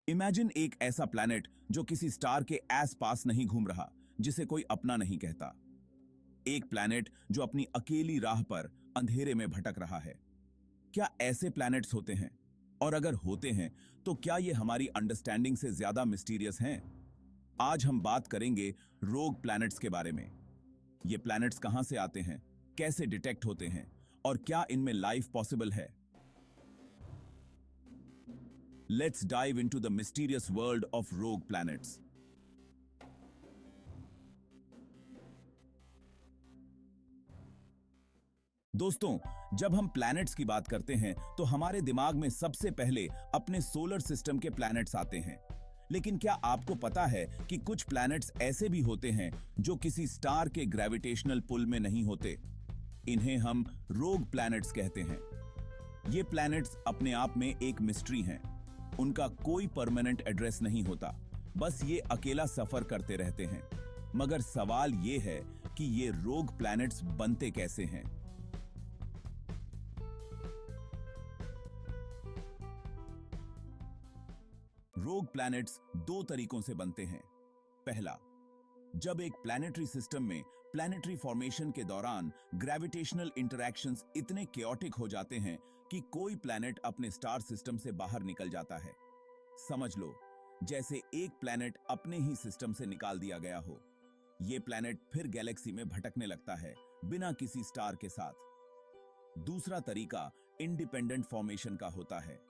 Imagine एक ऐसा planet जो किसी स्टार के आसपास नहीं घूम रहा, जिसे कोई अपना नहीं कहता। एक प्लैनेट जो अपनी अकेली राह पर अंधेरे में भटक रहा है। क्या ऐसे प्लैनेट्स होते हैं? और अगर होते हैं तो क्या ये हमारी अंडरस्टैंडिंग से ज्यादा मिस्टीरियस हैं? आज हम बात करेंगे रोग प्लैनेट्स के बारे में। ये प्लैनेट्स कहां से आते हैं, कैसे डिटेक्ट होते हैं और क्या इनमें लाइफ पॉसिबल है? Let's dive into the mysterious world of rogue planets. दोस्तों, जब हम प्लैनेट्स की बात करते हैं तो हमारे दिमाग में सबसे पहले अपने सोलर सिस्टम के प्लैनेट्स आते हैं। लेकिन क्या आपको पता है कि कुछ प्लैनेट्स ऐसे भी होते हैं जो किसी स्टार के ग्रेविटेशनल पुल में नहीं होते? इन्हें हम रोग प्लैनेट्स कहते हैं। ये प्लैनेट्स अपने आप में एक मिस्ट्री हैं। उनका कोई परमानेंट एड्रेस नहीं होता, बस ये अकेला सफर करते रहते हैं। मगर सवाल ये है कि ये रोग प्लैनेट्स बनते कैसे हैं? रोग प्लैनेट्स दो तरीकों से बनते हैं। पहला, जब एक प्लैनेटरी सिस्टम में प्लैनेटरी फॉर्मेशन के दौरान ग्रेविटेशनल इंटरैक्शंस इतने केओटिक हो जाते हैं कि कोई प्लैनेट अपने स्टार सिस्टम से बाहर निकल जाता है। समझ लो, जैसे एक प्लैनेट अपने ही सिस्टम से निकाल दिया गया हो। यह प्लैनेट फिर गैलेक्सी में भटकने लगता है बिना किसी स्टार के साथ। दूसरा तरीका इंडिपेंडेंट फॉर्मेशन का होता है।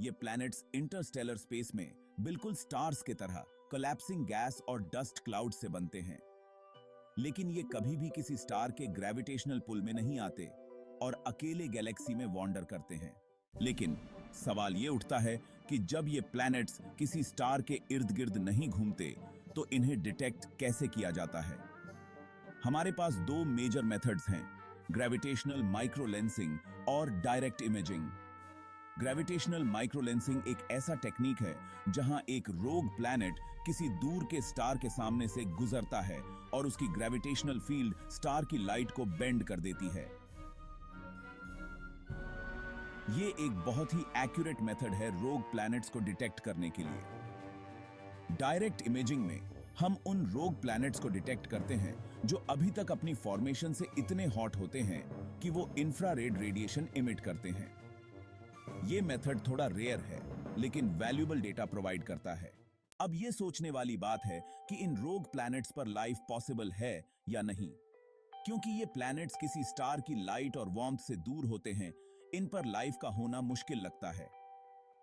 ये प्लैनेट्स इंटरस्टेलर स्पेस में बिल्कुल स्टार्स की तरह कोलैप्सिंग गैस और डस्ट क्लाउड से बनते हैं। लेकिन ये कभी भी किसी स्टार के ग्रेविटेशनल पुल में नहीं आते और अकेले गैलेक्सी में वॉन्डर करते हैं। लेकिन सवाल ये उठता है कि जब ये प्लैनेट्स किसी स्टार के इर्द गिर्द नहीं घूमते तो इन्हें डिटेक्ट कैसे किया जाता है? हमारे पास दो मेजर मेथड्स हैं, ग्रेविटेशनल माइक्रोलेंसिंग और डायरेक्ट इमेजिंग। ग्रेविटेशनल माइक्रोलेंसिंग एक ऐसा टेक्निक है जहां एक रोग प्लैनेट किसी दूर के स्टार के सामने से गुजरता है और उसकी ग्रेविटेशनल फील्ड स्टार की लाइट को बेंड कर देती है। ये एक बहुत ही एक्यूरेट मेथड है रोग प्लैनेट्स को डिटेक्ट करने के लिए। डायरेक्ट इमेजिंग में हम उन रोग प्लैनेट्स को डिटेक्ट करते हैं जो अभी तक अपनी फॉर्मेशन से इतने हॉट होते हैं कि वो इंफ्रारेड रेडिएशन इमिट करते हैं। ये मेथड थोड़ा रेयर है, लेकिन वैल्यूएबल डेटा प्रोवाइड करता है। अब ये सोचने वाली बात है कि इन रोग प्लैनेट्स पर लाइफ पॉसिबल है या नहीं। क्योंकि ये प्लैनेट्स किसी स्टार की लाइट और वार्मथ से दूर होते हैं, इन पर लाइफ का होना मुश्किल लगता है।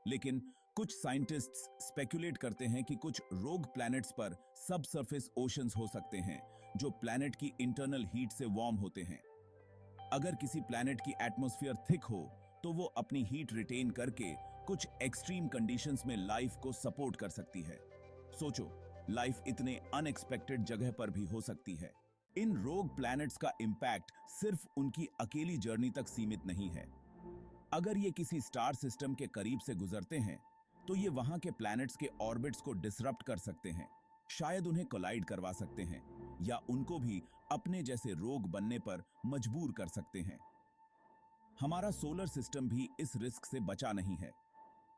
लेकिन कुछ साइंटिस्ट्स स्पेकुलेट करते हैं कि कुछ रोग प्लैनेट्स पर सब सरफेस ओशंस हो सकते हैं जो प्लैनेट की इंटरनल हीट से वार्म होते हैं। अगर किसी प्लैनेट की एटमॉस्फेयर थिक हो तो वो अपनी हीट रिटेन करके कुछ एक्सट्रीम कंडीशंस में लाइफ को सपोर्ट कर सकती है। सोचो, लाइफ इतने अनएक्सपेक्टेड जगह पर भी हो सकती है। इन रोग प्लैनेट्स का इंपैक्ट सिर्फ उनकी अकेली जर्नी तक सीमित नहीं है। अगर ये किसी स्टार सिस्टम के करीब से गुजरते हैं तो ये वहां के प्लैनेट्स के ऑर्बिट्स को डिसरप्ट कर सकते हैं, शायद उन्हें कोलाइड करवा सकते हैं या उनको भी अपने जैसे रोग बनने पर मजबूर कर सकते हैं। हमारा सोलर सिस्टम भी इस रिस्क से बचा नहीं है।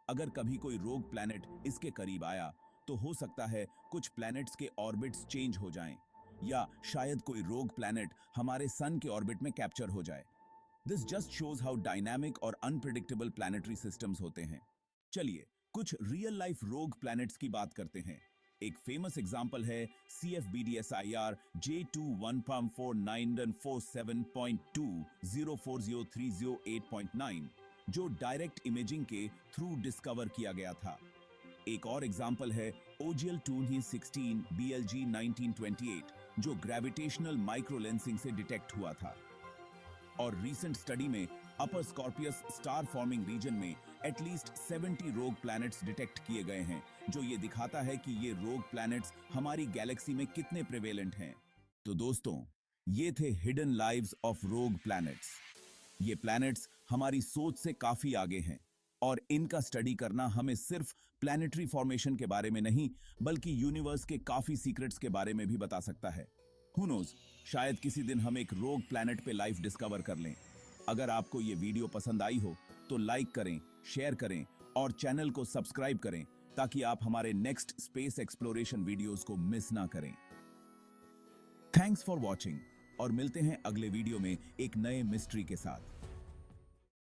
अगर कभी कोई रोग प्लैनेट इसके करीब आया तो हो सकता है कुछ प्लैनेट्स के ऑर्बिट्स चेंज हो जाएं, या शायद कोई रोग प्लैनेट हमारे सन के ऑर्बिट में कैप्चर हो जाए। This just shows how dynamic और अनप्रिडिक्टेबल प्लैनेटरी सिस्टम्स होते हैं। चलिए कुछ रियल लाइफ रोग प्लैनेट्स की बात करते हैं। एक फेमस एग्जांपल है CFB-DSIR J215497.2040308.9, जो डायरेक्ट इमेजिंग के थ्रू डिस्कवर किया गया था। एक और एग्जांपल है OGL 2016 BLG 1928, जो ग्रेविटेशनल माइक्रोलेंसिंग से डिटेक्ट हुआ था। और रीसेंट स्टडी में अपर स्कॉर्पियस स्टार फॉर्मिंग रीजन में एटलीस्ट 70 रोग प्लैनेट्स डिटेक्ट किए गए हैं, जो ये दिखाता है कि ये रोग प्लैनेट्स हमारी गैलेक्सी में कितने प्रिवेलेंट हैं। तो दोस्तों, ये थे हिडन लाइव्स ऑफ रोग प्लैनेट्स। ये प्लैनेट्स हमारी सोच से काफी आगे हैं और इनका स्टडी करना हमें सिर्फ प्लैनेटरी फॉर्मेशन के बारे में नहीं, बल्कि यूनिवर्स के काफी सीक्रेट्स के बारे में भी बता सकता है। Who knows, शायद किसी दिन हम एक रोग प्लैनेट पे लाइफ डिस्कवर कर लें। अगर आपको ये वीडियो पसंद आई हो तो लाइक करें, शेयर करें और चैनल को सब्सक्राइब करें, ताकि आप हमारे नेक्स्ट स्पेस एक्सप्लोरेशन वीडियोस को मिस ना करें। थैंक्स फॉर वॉचिंग और मिलते हैं अगले वीडियो में एक नए मिस्ट्री के साथ।